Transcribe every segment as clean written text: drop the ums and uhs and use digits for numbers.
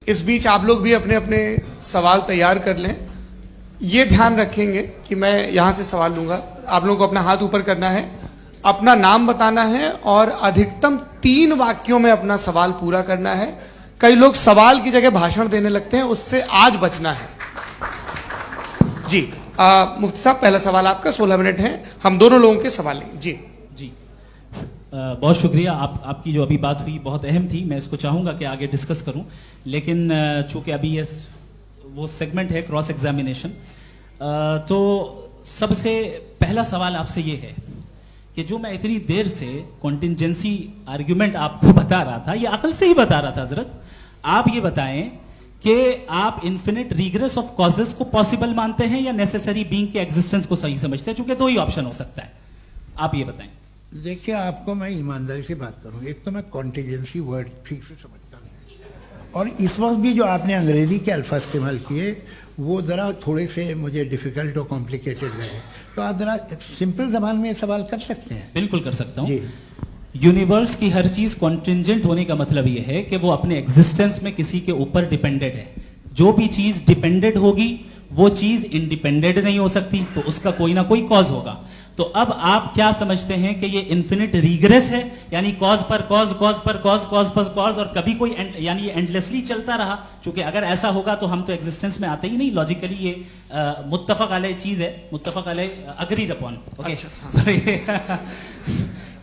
इस बीच आप लोग भी अपने अपने सवाल तैयार कर लें। ये ध्यान रखेंगे कि मैं यहां से सवाल लूंगा, आप लोगों को अपना हाथ ऊपर करना है, अपना नाम बताना है और अधिकतम 3 वाक्यों में अपना सवाल पूरा करना है। कई लोग सवाल की जगह भाषण देने लगते हैं, उससे आज बचना है। जी मुफ्ती साहब, पहला सवाल आपका, 16 मिनट है, हम दोनों लोगों के सवाल लेंगे। जी जी बहुत शुक्रिया। आपकी जो अभी बात हुई बहुत अहम थी, मैं इसको चाहूंगा कि आगे डिस्कस करूं, लेकिन चूंकि अभी ये वो सेगमेंट है क्रॉस एग्जामिनेशन, तो सबसे पहला सवाल आपसे ये है कि जो मैं इतनी देर से कॉन्टिंजेंसी आर्ग्यूमेंट आपको बता रहा था, ये अकल से ही बता रहा था हजरत, आप ये बताएं कि आप इन्फिनिट रिग्रेस ऑफ कॉजेस को पॉसिबल मानते हैं या नेसेसरी बीइंग के एग्जिस्टेंस को सही समझते हैं, चूंकि 2 ही ऑप्शन हो सकता है, आप ये बताएं। देखिए, आपको मैं ईमानदारी से बात करूं, एक तो मैं कॉन्टिजेंसी वर्ड ठीक से समझता नहीं, और इस वक्त भी जो आपने अंग्रेजी के अल्फाज इस्तेमाल किए वो ज़रा थोड़े से मुझे डिफ़िकल्ट और कॉम्प्लिकेटेड लगे, तो आप ज़रा सिंपल जबान में सवाल कर सकते हैं। बिल्कुल कर सकता हूं जी। यूनिवर्स की हर चीज कॉन्टिंजेंट होने का मतलब यह है कि वो अपने एग्जिस्टेंस में किसी के ऊपर डिपेंडेंट है। जो भी चीज डिपेंडेंट होगी वो चीज इंडिपेंडेंट नहीं हो सकती, तो उसका कोई ना कोई कॉज होगा। तो अब आप क्या समझते हैं कि ये इन्फिनिट रिग्रेस है, यानी कॉज पर कॉज, कॉज पर कॉज, कॉज पर कॉज, और कभी कोई यानी ये एंडलेसली चलता रहा? क्योंकि अगर ऐसा होगा तो हम तो एग्जिस्टेंस में आते ही नहीं। लॉजिकली ये मुत्तफक अलैह चीज है, मुत्तफक अलैह अग्रीड अपॉन। ओके,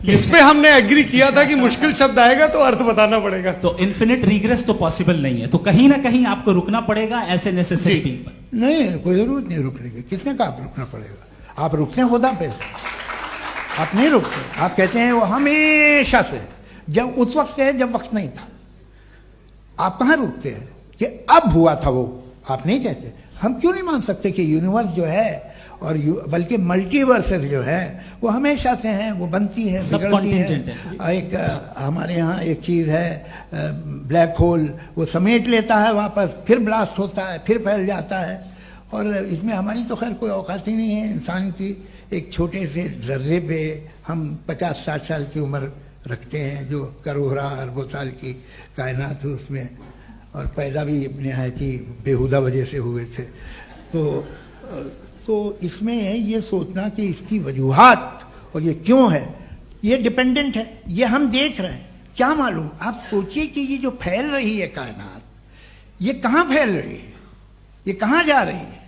इस पे हमने एग्री किया था कि मुश्किल शब्द आएगा तो अर्थ बताना पड़ेगा। तो इन्फिनिट रिग्रेस तो पॉसिबल नहीं है, तो कहीं ना कहीं आपको रुकना पड़ेगा ऐसे नेसेसरी बीइंग पर। नहीं, कोई जरूरत नहीं रुकने की। किसने कहा आप रुकना पड़ेगा? आप रुकते हैं खुदा पे, आप नहीं रुकते। आप कहते हैं वो हमेशा से, जब उस वक्त से जब वक्त नहीं था। आप कहाँ रुकते हैं कि अब हुआ था वो? आप नहीं कहते। हम क्यों नहीं मान सकते कि यूनिवर्स जो है और बल्कि मल्टीवर्सेस जो है वो हमेशा से हैं, वो बनती है, बिगड़ती है। एक हमारे यहाँ एक चीज़ है ब्लैक होल, वो समेट लेता है वापस, फिर ब्लास्ट होता है, फिर फैल जाता है। और इसमें हमारी तो खैर कोई औकात ही नहीं है इंसान की। एक छोटे से जर्रे पे हम 50-60 साल की उम्र रखते हैं, जो करोड़ों अरबों साल की कायनात है उसमें, और पैदा भी नहायत ही बेहुदा वजह से हुए थे। तो इसमें है ये सोचना कि इसकी वजूहात और ये क्यों है, ये डिपेंडेंट है, ये हम देख रहे हैं। क्या मालूम, आप सोचिए कि ये जो फैल रही है कायनात, ये कहाँ फैल रही है, ये कहाँ जा रही है,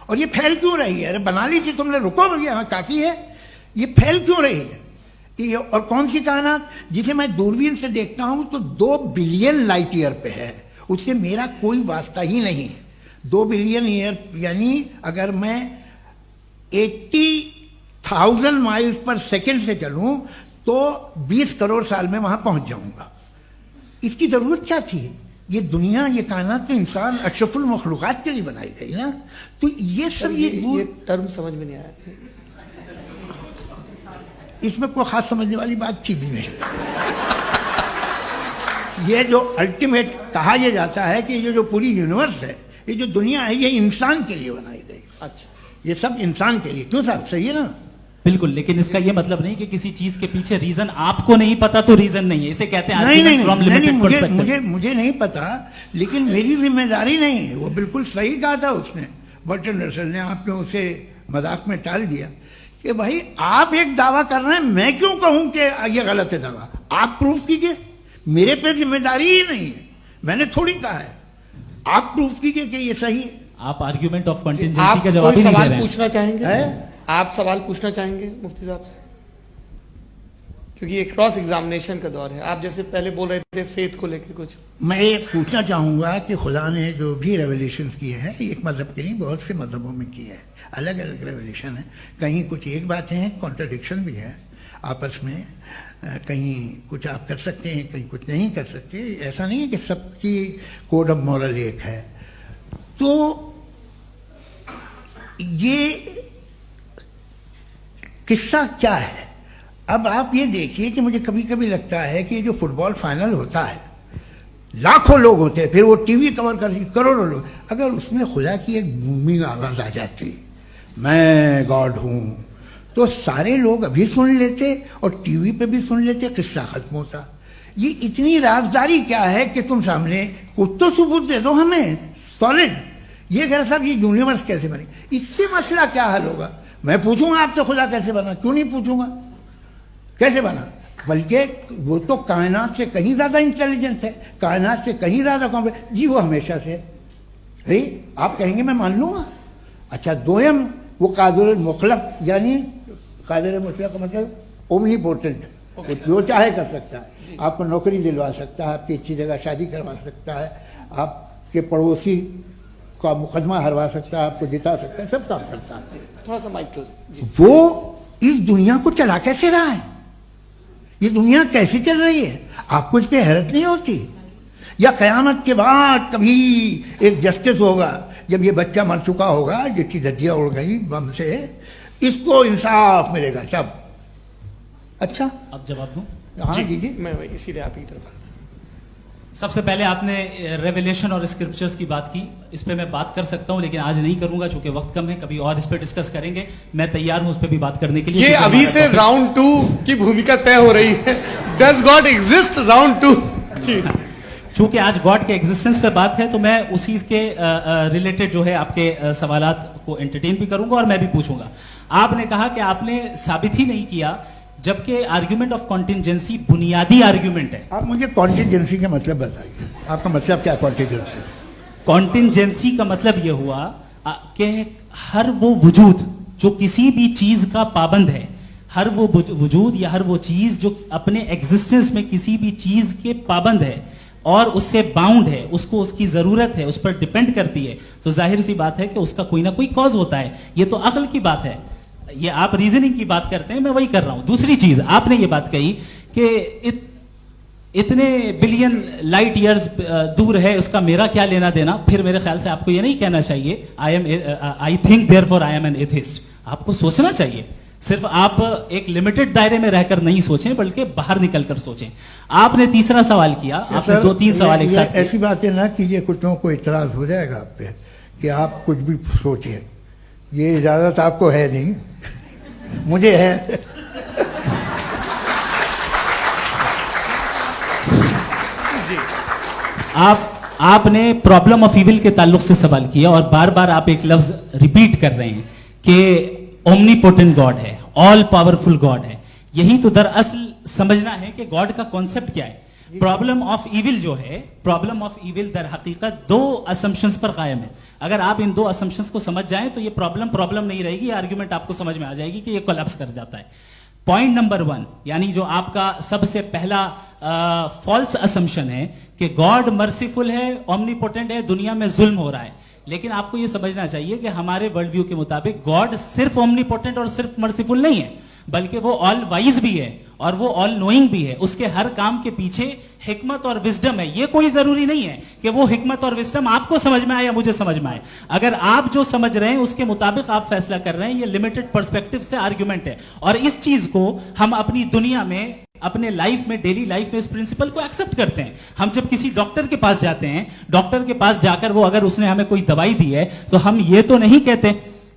और ये फैल क्यों रही है? अरे बना ली थी तुमने, रुको भैया, हाँ काफी है। ये फैल क्यों रही है? ये और कौन सी कायनात जिसे मैं दूरबीन से देखता हूं तो 2 बिलियन लाइट ईयर पे है, उससे मेरा कोई वास्ता ही नहीं है। 2 बिलियन ईयर यानी अगर मैं 80,000 माइल्स पर सेकेंड से चलूं तो 20 करोड़ साल में वहां पहुंच जाऊंगा। इसकी जरूरत क्या थी? ये दुनिया, ये कायनात तो इंसान अशरफुल मखलूकात के लिए बनाई गई ना। तो ये सब ये टर्म समझ में नहीं आया, इसमें कोई खास समझने वाली बात थी भी नहीं। ये जो अल्टीमेट कहा यह जाता है कि ये जो पूरी यूनिवर्स है, ये जो दुनिया है, ये इंसान के लिए बनाई गई। अच्छा, ये सब इंसान के लिए। क्यों साहब, सही है ना? बिल्कुल, लेकिन इसका यह मतलब नहीं कि किसी चीज के पीछे रीजन आपको नहीं पता तो रीजन नहीं है, इसे कहते हैं नहीं, मुझे नहीं पता, लेकिन मेरी जिम्मेदारी नहीं है। वो बिल्कुल सही कहा था उसने, बर्टन रसल ने। आपने उसे मजाक में टाल दिया कि भाई आप एक दावा कर रहे हैं, मैं क्यों कहूं कि ये गलत है दावा? आप प्रूफ कीजिए, मेरे पे जिम्मेदारी ही नहीं है, मैंने थोड़ी कहा है। आप प्रूफ कीजिए कि ये सही है। आप आर्ग्यूमेंट ऑफ कंटिजेंसी का जवाब ही नहीं दे रहे हैं। पूछना चाहेंगे? आप सवाल पूछना चाहेंगे मुफ्ती साहब से? क्योंकि ये क्रॉस एग्जामिनेशन का दौर है। आप जैसे पहले बोल रहे थे फेथ को लेकर कुछ, मैं ये पूछना चाहूंगा कि खुदा ने जो भी रेवल्यूशन किए हैं, एक मजहब के नहीं बहुत से मजहबों में किए हैं, अलग अलग रेवल्यूशन है। कहीं कुछ एक बातें हैं, कॉन्ट्रडिक्शन भी है आपस में, कहीं कुछ आप कर सकते हैं, कहीं कुछ नहीं कर सकते। ऐसा नहीं है कि सबकी कोड ऑफ मॉरल एक है। तो ये किस्सा क्या है? अब आप ये देखिए कि मुझे कभी कभी लगता है कि जो फुटबॉल फाइनल होता है, लाखों लोग होते हैं, फिर वो टीवी कवर कर रही करोड़ों लोग, अगर उसमें खुदा की एक बूमिंग आवाज आ जाती, मैं गॉड हूं, तो सारे लोग अभी सुन लेते और टीवी पे भी सुन लेते, किस्सा खत्म होता। ये इतनी राजदारी क्या है कि तुम सामने कुछ तो सबूत दे दो हमें सॉलिड। ये कह रहे साहब ये यूनिवर्स कैसे बनी, इससे मसला क्या हल होगा? मैं पूछूंगा आपसे खुदा कैसे बना, क्यों नहीं पूछूंगा कैसे बना? बल्कि वो तो कायनात से कहीं ज्यादा इंटेलिजेंट है, कायनात से कहीं ज्यादा कॉम्प्लेक्स। जी वो हमेशा से है, आप कहेंगे मैं मान लूंगा। अच्छा दोयम वो कादिर मुतलक, यानी कादिर मुतलक का मतलब ओमनीपोटेंट, वो जो चाहे कर सकता है, आपको नौकरी दिलवा सकता है, आपकी अच्छी जगह शादी करवा सकता है, आपके पड़ोसी का मुकदमा हरवा सकता है, आपको जिता सकता है, सब काम करता है। थोड़ा सा माइक क्लोज जी। वो इस दुनिया को चला कैसे रहा है, ये दुनिया कैसे चल रही है, आपको इस पे हैरत नहीं होती? या कयामत के बाद कभी एक जस्टिस होगा, जब ये बच्चा मर चुका होगा जिसकी धज्जियां उड़ गई बम से, इसको इंसाफ मिलेगा तब। अच्छा अब जवाब दूं? हाँ दीजिए। मैं वही सीधे आप ही की तरफ। सबसे पहले आपने रेवलेशन और स्क्रिप्चर्स की बात की, इस पे मैं बात कर सकता हूं लेकिन आज नहीं करूंगा चूंकि वक्त कम है, कभी और इस पे डिस्कस करेंगे। मैं तैयार हूं उस पे भी बात करने के लिए। ये क्योंकि अभी हमारा से topic- राउंड 2 की भूमिका तय हो रही है। डज गॉड एग्जिस्ट राउंड 2 जी। चूंकि आज गॉड के एग्जिस्टेंस पे बात है तो मैं उसी के रिलेटेड जो है आपके सवालात को एंटरटेन भी करूंगा और मैं भी पूछूंगा। आपने कहा कि आपने साबित ही नहीं किया, जबकि आर्ग्यूमेंट ऑफ कॉन्टिजेंसी बुनियादी आर्ग्यूमेंट है। आप मुझे कॉन्टिजेंसी का मतलब बताइए, आपका मतलब क्या कॉन्टिजेंसी? कॉन्टिजेंसी का मतलब यह हुआ कि हर वो वजूद जो किसी भी चीज का पाबंद है, हर वो वजूद या हर वो चीज जो अपने एग्जिस्टेंस में किसी भी चीज के पाबंद है और उससे बाउंड है, उसको उसकी जरूरत है, उस पर डिपेंड करती है, तो जाहिर सी बात है कि उसका कोई ना कोई कॉज होता है। ये तो अक्ल की बात है। ये आप रीजनिंग की बात करते हैं, मैं वही कर रहा हूं। दूसरी चीज आपने ये बात कही कि इतने बिलियन लाइट ईयर्स दूर है, उसका मेरा क्या लेना देना। फिर मेरे ख्याल से आपको ये नहीं कहना चाहिए I think therefore I am an atheist. आपको सोचना चाहिए, सिर्फ आप एक लिमिटेड दायरे में रहकर नहीं सोचें बल्कि बाहर निकलकर सोचें। आपने तीसरा सवाल किया, आपने 2-3 सवाल एक साथ ऐसी बातें ना कीजिए, कुत्तों को इतराज हो जाएगा आप पे कि आप कुछ भी सोचिए। ये इजाजत आपको है नहीं, मुझे है। जी आपने प्रॉब्लम ऑफ इविल के ताल्लुक से सवाल किया और बार बार आप एक लफ्ज रिपीट कर रहे हैं कि ओमनीपोटेंट गॉड है, ऑल पावरफुल गॉड है। यही तो दरअसल समझना है कि गॉड का कॉन्सेप्ट क्या है। प्रॉब्लम ऑफ इविल जो है, प्रॉब्लम ऑफ इविल दर हकीकत 2 असम्पशंस पर कायम है। अगर आप इन 2 असम्पशंस को समझ जाएं तो ये प्रॉब्लम नहीं रहेगी, आर्ग्यूमेंट आपको समझ में आ जाएगी कि ये कोलैप्स कर जाता है। पॉइंट नंबर 1, यानी जो आपका सबसे पहला फॉल्स असम्पशन है कि गॉड मर्सीफुल है, ओमनीपोटेंट है, दुनिया में जुल्म हो रहा है। लेकिन आपको यह समझना चाहिए कि हमारे वर्ल्ड व्यू के मुताबिक गॉड सिर्फ ओमनीपोटेंट और सिर्फ मर्सीफुल नहीं है, बल्कि वो ऑल वाइज भी है और वो ऑल नोइंग भी है। उसके हर काम के पीछे हिकमत और विजडम है। ये कोई जरूरी नहीं है कि वो हिकमत और विजडम आपको समझ में आए या मुझे समझ में आए। अगर आप जो समझ रहे हैं उसके मुताबिक आप फैसला कर रहे हैं, ये लिमिटेड पर्सपेक्टिव से आर्ग्यूमेंट है। और इस चीज को हम अपनी दुनिया में, अपने लाइफ में, डेली लाइफ में इस प्रिंसिपल को एक्सेप्ट करते हैं। हम जब किसी डॉक्टर के पास जाते हैं, डॉक्टर के पास जाकर वो अगर उसने हमें कोई दवाई दी है तो हम ये तो नहीं कहते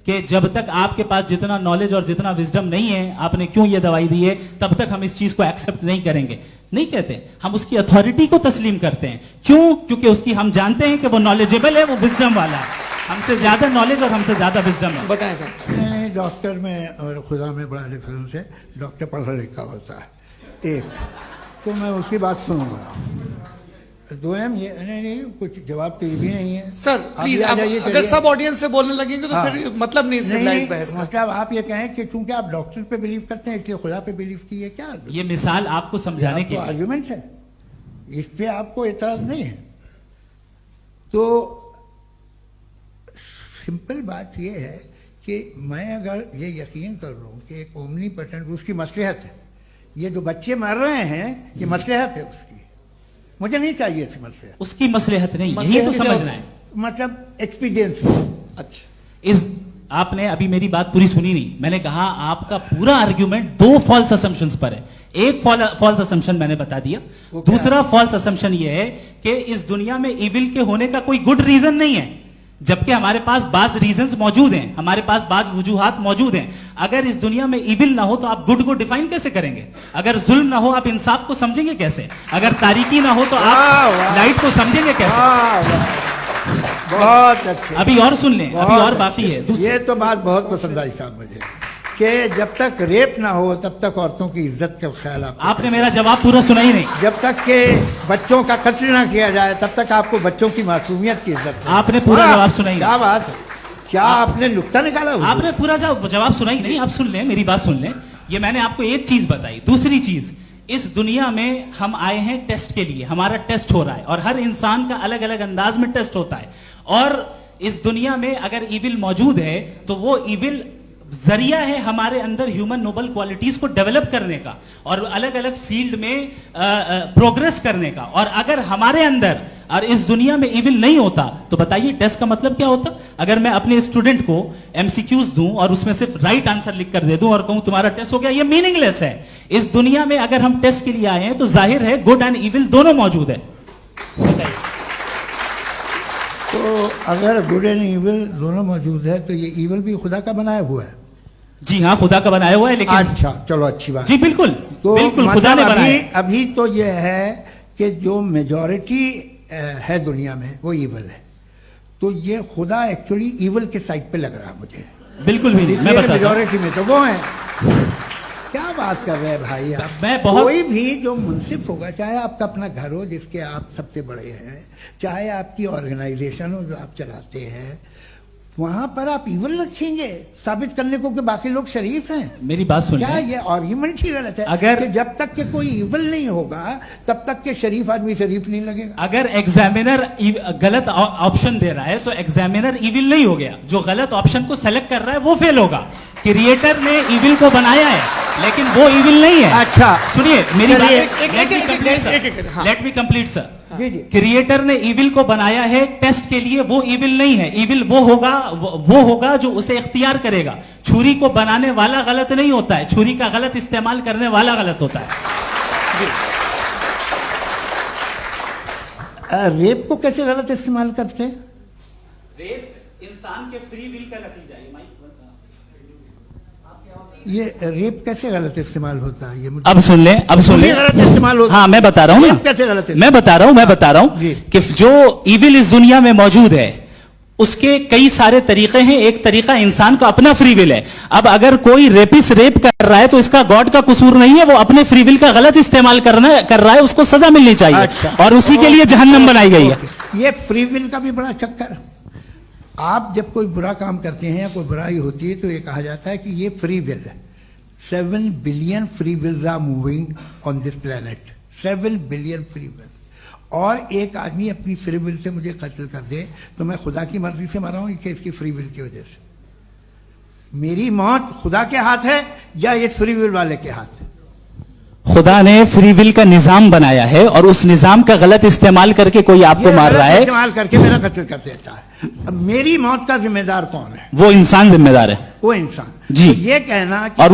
कि जब तक आपके पास जितना नॉलेज और जितना विजडम नहीं है, आपने क्यों ये दवाई दी है, तब तक हम इस चीज को एक्सेप्ट नहीं करेंगे। नहीं कहते, हम उसकी अथॉरिटी को तस्लीम करते हैं। क्यों? क्योंकि उसकी हम जानते हैं कि वो नॉलेजेबल है, वो विजडम वाला है, हमसे ज्यादा नॉलेज और हमसे ज्यादा विजडम है। बताएं सर। नहीं, डॉक्टर में और खुदा में बड़ा डिफरेंस है। डॉक्टर पढ़ा लिखा होता है, एक तो मैं उसकी बात सुनूंगा। दोयम ये नहीं कुछ जवाब तो ये भी नहीं है सर प्लीज, आ जाइए, अगर चलिए। सब ऑडियंस से बोलने लगेंगे तो हाँ। फिर मतलब नहीं सिविलाइज्ड बहस का। मतलब आप ये कहें कि चूंकि आप डॉक्टर पे बिलीव करते हैं इसलिए खुदा पे बिलीव किए, क्या ये मिसाल आपको समझाने के लिए। आर्ग्यूमेंट है, इस पे आपको एतराज नहीं है। तो सिंपल बात ये है कि मैं अगर ये यकीन कर लूं कि एक ओमनीपोटेंट, उसकी मसलहत है, ये जो बच्चे मर रहे हैं ये मसलहत है उसकी, मुझे नहीं चाहिए इसकी मसलहत। उसकी मसलहत नहीं, यही तो समझना है। मतलब एक्सपीरियंस। अच्छा, इस आपने अभी मेरी बात पूरी सुनी नहीं। मैंने कहा आपका पूरा आर्ग्यूमेंट 2 फॉल्स असम्पशंस पर है। एक फॉल्स असम्पशन मैंने बता दिया, दूसरा फॉल्स असम्पशन यह है कि इस दुनिया में इविल के होने का कोई गुड रीजन नहीं है। जबकि हमारे पास बाज रीजंस मौजूद हैं, हमारे पास बाज वजूहात मौजूद हैं। अगर इस दुनिया में इविल ना हो तो आप गुड को डिफाइन कैसे करेंगे? अगर जुल्म ना हो आप इंसाफ को समझेंगे कैसे? अगर तारीकी ना हो तो आप लाइट को समझेंगे कैसे? बहुत अच्छे। अभी और सुन लें, अभी और बाकी है। ये तो बात बहुत पसंद आई साहब मुझे, कि जब तक रेप ना हो तब तक औरतों की इज्जत का ख्याल आपने मेरा जवाब पूरा सुना ही नहीं। जब तक के बच्चों का कत्ल ना किया जाए तब तक आपको बच्चों की मासूमियत की इज्जत है। आपने पूरा जवाब सुना ही नहीं। क्या बात है, क्या आपने नुक्ता निकाला? आपने पूरा जवाब सुना ही नहीं। आप सुन लें, मेरी बात सुन लें। ये मैंने आपको एक चीज बताई। दूसरी चीज, इस दुनिया में हम आए हैं टेस्ट के लिए, हमारा टेस्ट हो रहा है और हर इंसान का अलग अलग अंदाज में टेस्ट होता है। और इस दुनिया में अगर इविल मौजूद है तो वो इविल जरिया है हमारे अंदर ह्यूमन नोबल क्वालिटीज को डेवलप करने का और अलग अलग फील्ड में प्रोग्रेस करने का। और अगर हमारे अंदर और इस दुनिया में इविल नहीं होता तो बताइए टेस्ट का मतलब क्या होता? अगर मैं अपने स्टूडेंट को एमसीक्यूज दूं और उसमें सिर्फ राइट आंसर लिख कर दे दूं और कहूं तुम्हारा टेस्ट हो गया, ये मीनिंगलेस है। इस दुनिया में अगर हम टेस्ट के लिए आए हैं तो जाहिर है गुड एंड इविल दोनों मौजूद है। तो अगर गुड एंड इविल दोनों मौजूद है तो ये इविल भी खुदा का बनाया हुआ है? जी हाँ, खुदा का बनाया हुआ है। लेकिन अच्छा, चलो अच्छी बात। जी बिल्कुल, तो बिल्कुल खुदा ने बनाया। अभी तो ये है कि जो मेजॉरिटी है दुनिया में वो इविल है, तो ये खुदा एक्चुअली इविल के साइड पे लग रहा है मुझे। बिल्कुल भी नहीं, मैं बताता हूं। मेजॉरिटी में तो वो है। क्या बात कर रहे हैं भाई आप? मैं बहुत कोई भी जो मुंसिफ होगा, चाहे आपका अपना घर हो जिसके आप सबसे बड़े हैं, चाहे आपकी ऑर्गेनाइजेशन हो जो आप चलाते हैं, वहां पर आप इविल रखेंगे साबित करने को कि बाकी लोग शरीफ हैं? मेरी बात सुनिए। क्या ये आर्ग्यूमेंट ही गलत है? अगर कि जब तक के कोई इविल नहीं होगा तब तक के शरीफ आदमी शरीफ नहीं लगेगा। अगर एग्जामिनर गलत ऑप्शन दे रहा है तो एग्जामिनर इविल नहीं हो गया। जो गलत ऑप्शन को सेलेक्ट कर रहा है वो फेल होगा। क्रिएटर ने इविल को बनाया है लेकिन वो इविल नहीं है। अच्छा सुनिए मेरी बात, हाँ। Let me complete sir. जी जी। क्रिएटर ने इविल को बनाया है टेस्ट के लिए, वो इविल नहीं है। इविल वो होगा जो उसे इख्तियार करेगा। छुरी को बनाने वाला गलत नहीं होता है, छुरी का गलत इस्तेमाल करने वाला गलत होता है। रेप को कैसे गलत इस्तेमाल करते हैं? रेप इंसान के फ्री विल का नतीजा है। ये रेप कैसे गलत इस्तेमाल होता है? ये मुझे अब सुन लें, अब सुन लें। गलत इस्तेमाल होता है। हाँ मैं बता रहा हूँ ना, कैसे गलत? मैं बता रहा हूँ कि जो इविल इस दुनिया में मौजूद है उसके कई सारे तरीके हैं। एक तरीका इंसान का अपना फ्री विल है। अब अगर कोई रेपिस्ट रेप कर रहा है तो इसका गॉड का कसूर नहीं है, वो अपने फ्री विल का गलत इस्तेमाल कर रहा है, उसको सजा मिलनी चाहिए। अच्छा। और उसी के लिए जहन्नम बनाई गई है। ये फ्री विल का भी बड़ा चक्कर। आप जब कोई बुरा काम करते हैं या कोई बुराई होती है तो ये कहा जाता है कि ये फ्री विल है। 7 billion free wills are moving on this planet. 7 billion free will. और एक आदमी अपनी फ्री विल से मुझे कत्ल कर दे तो मैं खुदा की मर्जी से मरा हूं कि इसकी फ्री विल की वजह से? मेरी मौत खुदा के हाथ है या ये फ्री विल वाले के हाथ है? खुदा ने फ्री विल का निजाम बनाया है और उस निजाम का गलत इस्तेमाल करके कोई आपको मार रहा है, इस्तेमाल करके मेरा कत्ल कर देता है। अब मेरी मौत का जिम्मेदार कौन है? वो इंसान जिम्मेदार है। वो इंसान। जी। तो ये कहना कि और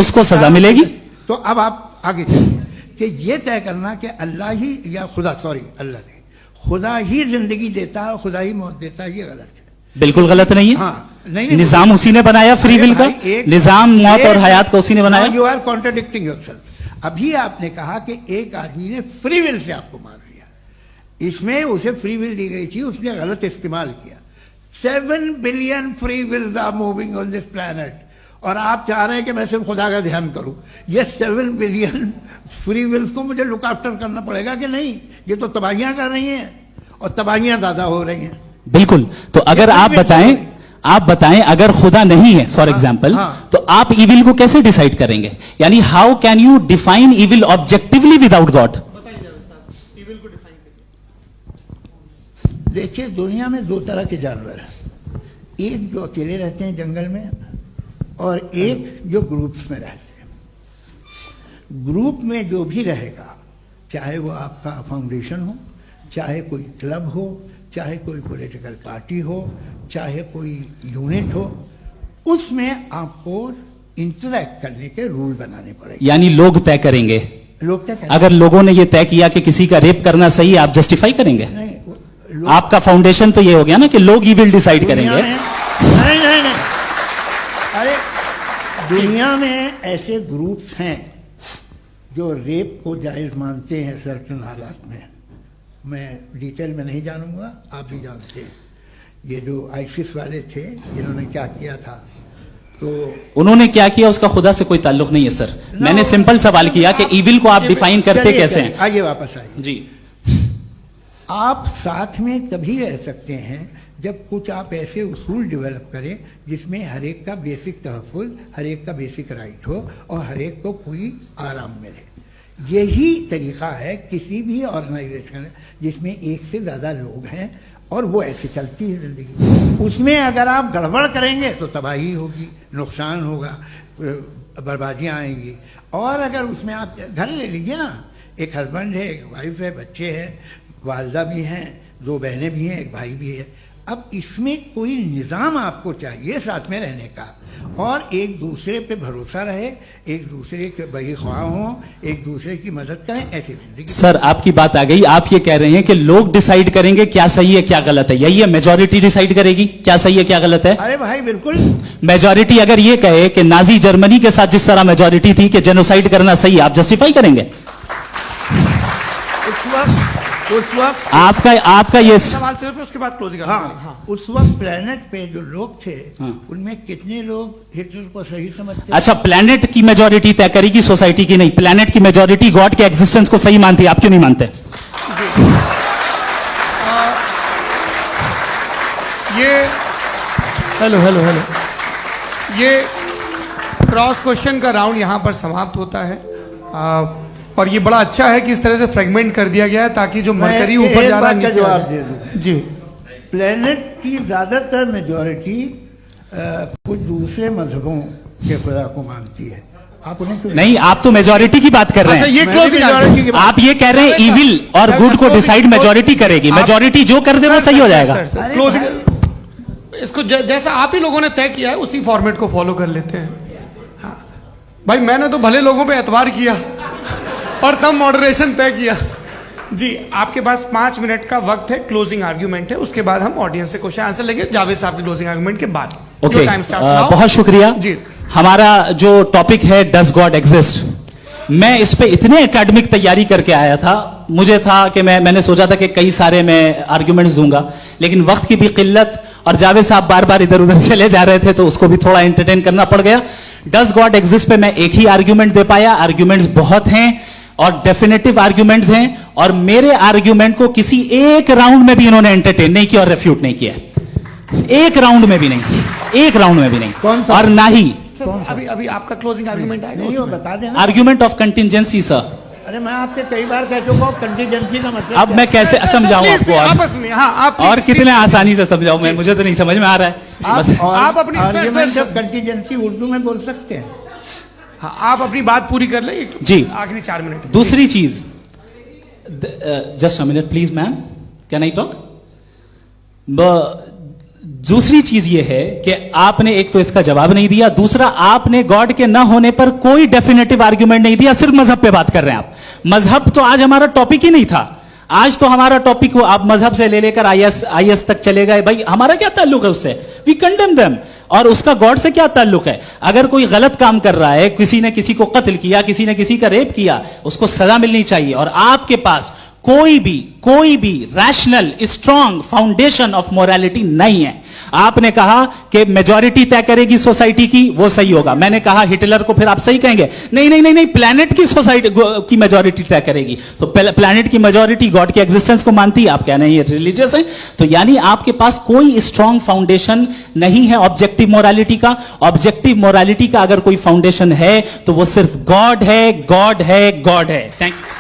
उसको सजा मिलेगी। तो अब आप आगे चलिए कि ये तय करना कि अल्लाह ही या खुदा, सॉरी अल्लाह ने, खुदा ही जिंदगी देता है, खुदा ही मौत देता है, ये गलत है। बिल्कुल गलत नहीं है। हाँ, नहीं, निजाम उसी ने बनाया फ्री विल का। निजाम मौत और हयात का उसी ने बनाया। You are contradicting yourself. अभी आपने कहा कि एक आदमी ने फ्री विल से आपको मार दिया, इसमें उसे फ्री विल दी गई थी, उसने गलत इस्तेमाल किया। 7 billion free wills are moving on this planet और आप चाह रहे हैं कि मैं सिर्फ खुदा का ध्यान करूं। ये 7 बिलियन फ्री विल्स को मुझे लुक आफ्टर करना पड़ेगा कि नहीं? ये तो तबाहियां कर रही हैं और तबाहियां ज्यादा हो रही हैं। बिल्कुल। तो अगर आप बताएं अगर खुदा नहीं है फॉर एग्जाम्पल, तो आप इविल को कैसे डिसाइड करेंगे? यानी how can you define evil objectively without God? देखिए, दुनिया में 2 तरह के जानवर हैं। एक जो अकेले रहते हैं जंगल में और एक जो ग्रुप्स में रहते हैं। ग्रुप में जो भी रहेगा, चाहे वो आपका फाउंडेशन हो, चाहे कोई क्लब हो, चाहे कोई पॉलिटिकल पार्टी हो, चाहे कोई यूनिट हो, उसमें आपको इंटरैक्ट करने के रूल बनाने पड़ेंगे। यानी लोग तय करेंगे। लोग तय करेंगे। अगर लोगों ने यह तय किया कि किसी का रेप करना सही है, आप जस्टिफाई करेंगे? नहीं, आपका फाउंडेशन तो ये हो गया ना कि लोग इविल डिसाइड करेंगे। नहीं, अरे दुनिया में ऐसे ग्रुप्स हैं जो रेप को जायज मानते हैं सर्टेन हालात में। मैं डिटेल में नहीं जानूंगा, आप भी जानते हैं। ये जो आईसिस वाले थे जिन्होंने क्या किया था, तो उन्होंने क्या किया उसका खुदा से कोई ताल्लुक नहीं है सर। मैंने सिंपल सवाल किया कि इविल को आप डिफाइन करते कैसे हैं। आइए वापस आइए जी। आप साथ में तभी रह सकते हैं जब कुछ आप ऐसे उसूल डेवलप करें जिसमें हर एक का बेसिक तहफ़्फ़ुज़, हर एक का बेसिक राइट हो और हर एक को कोई आराम मिले। यही तरीका है किसी भी ऑर्गेनाइजेशन जिसमें एक से ज़्यादा लोग हैं और वो ऐसे चलती है ज़िंदगी। उसमें अगर आप गड़बड़ करेंगे तो तबाही होगी, नुकसान होगा, बर्बादियाँ आएंगी। और अगर उसमें आप घर ले लीजिए ना, एक हस्बैंड है, एक वाइफ है, बच्चे हैं, वालदा भी हैं, 2 बहनें भी हैं, एक भाई भी है। अब इसमें कोई निज़ाम आपको चाहिए साथ में रहने का, और एक दूसरे पे भरोसा रहे, एक दूसरे के बहीख्वाह हों, एक दूसरे की मदद करें, ऐसी जिंदगी। सर आपकी बात आ गई। आप ये कह रहे हैं कि लोग डिसाइड करेंगे क्या सही है क्या गलत है, यही है? मेजॉरिटी डिसाइड करेगी क्या सही है क्या गलत है? अरे भाई बिल्कुल। मेजॉरिटी अगर ये कहे कि नाजी जर्मनी के साथ जिस तरह मेजॉरिटी थी कि जेनोसाइड करना सही, आप जस्टिफाई करेंगे? उस वक्त आपका ये सवाल सिर्फ उसके बाद क्लोजिंग। हाँ, उस वक्त प्लेनेट पे जो लोग थे उनमें कितने लोग हिटलर को सही समझते? अच्छा, प्लेनेट की मेजॉरिटी तय करेगी, सोसाइटी की नहीं। प्लेनेट की मेजॉरिटी गॉड के एग्जिस्टेंस को सही मानती है, आप क्यों नहीं मानते? ये हेलो ये क्रॉस क्वेश्चन का राउंड यहां पर समाप्त होता है। और ये बड़ा अच्छा है कि इस तरह से फ्रेगमेंट कर दिया गया है ताकि जो मरकरी ऊपर जा रहा है नीचे जवाब दे दूं। जी। प्लेनेट की ज्यादातर मेजॉरिटी कुछ दूसरे मजहबों के खुदा को मानती है। आप उन्हें क्यों नहीं, आप तो मेजोरिटी की बात कर रहे हैं। अच्छा, ये क्लोजिंग आप ये कह रहे हैं इविल और गुड को डिसाइड मेजोरिटी करेगी। मेजोरिटी जो कर दे वो सही हो जाएगा। क्लोजिंग इसको जैसा आप ही लोगों ने तय किया है उसी फॉर्मेट को फॉलो कर लेते हैं। हाँ भाई, मैंने तो भले लोगों पे एतबार किया और तब मॉडरेशन तय किया। जी, आपके पास 5 मिनट का वक्त है, क्लोजिंग आर्ग्यूमेंट है, उसके बाद हम ऑडियंस से क्वेश्चन आंसर लेंगे जावेद साहब के क्लोजिंग आर्ग्यूमेंट के बाद। ओके, बहुत शुक्रिया जी। हमारा जो टॉपिक है डज गॉड एग्जिस्ट, मैं इस पे इतने एकेडमिक तैयारी करके आया था। मुझे था कि मैंने सोचा था कि कई सारे मैं आर्ग्यूमेंट्स दूंगा, लेकिन वक्त की भी किल्लत और जावेद साहब बार बार इधर उधर चले जा रहे थे तो उसको भी थोड़ा एंटरटेन करना पड़ गया। डज गॉड एग्जिस्ट पे मैं एक ही आर्ग्यूमेंट दे पाया। आर्ग्यूमेंट्स बहुत हैं और डेफिनेटिव आर्ग्यूमेंट्स हैं, और मेरे आर्ग्यूमेंट को किसी एक राउंड में भी इन्होंने एंटरटेन नहीं किया और रेफ्यूट नहीं किया। एक राउंड में भी नहीं, एक राउंड में भी नहीं। और ना ही अभी आपका क्लोजिंग आर्ग्यूमेंट आएगा, नहीं, वो बता देना। Argument of contingency sir. अरे मैं आपसे कई बार कह चुका हूं कंटीजेंसी का मतलब अब मैं कैसे समझाऊं आपको? आपस में हाँ, आप और कितने आसानी से समझाऊं मैं, मुझे तो नहीं समझ में आ रहा है। आप अपनी आर्ग्यूमेंट ऑफ कंटीजेंसी उर्दू में बोल सकते हैं। हाँ, आप अपनी बात पूरी कर ले जी, आखिरी 4 मिनट। दूसरी चीज, just a minute please ma'am, can I talk? दूसरी चीज ये है कि आपने एक तो इसका जवाब नहीं दिया, दूसरा आपने गॉड के ना होने पर कोई डेफिनेटिव आर्ग्यूमेंट नहीं दिया, सिर्फ मजहब पे बात कर रहे हैं आप। मजहब तो आज हमारा टॉपिक ही नहीं था। आज तो हमारा टॉपिक हो, आप मजहब से ले लेकर आईएस तक चले गए। भाई हमारा क्या ताल्लुक है उससे? We condemn them. और उसका गॉड से क्या ताल्लुक है? अगर कोई गलत काम कर रहा है, किसी ने किसी को कत्ल किया, किसी ने किसी का रेप किया, उसको सजा मिलनी चाहिए। और आपके पास कोई भी rational strong foundation of morality नहीं है। आपने कहा कि मेजॉरिटी तय करेगी सोसाइटी की, वो सही होगा। मैंने कहा हिटलर को फिर आप सही कहेंगे? नहीं, प्लेनेट की सोसाइटी की मेजॉरिटी तय करेगी। तो प्लेनेट की मेजॉरिटी गॉड के एग्जिस्टेंस को मानती है, आप कह रहे हैं ये रिलीजियस है। तो यानी आपके पास कोई स्ट्रॉन्ग फाउंडेशन नहीं है ऑब्जेक्टिव मोरालिटी का। ऑब्जेक्टिव मोरालिटी का अगर कोई फाउंडेशन है तो वो सिर्फ गॉड है, गॉड है, गॉड है। Thank you.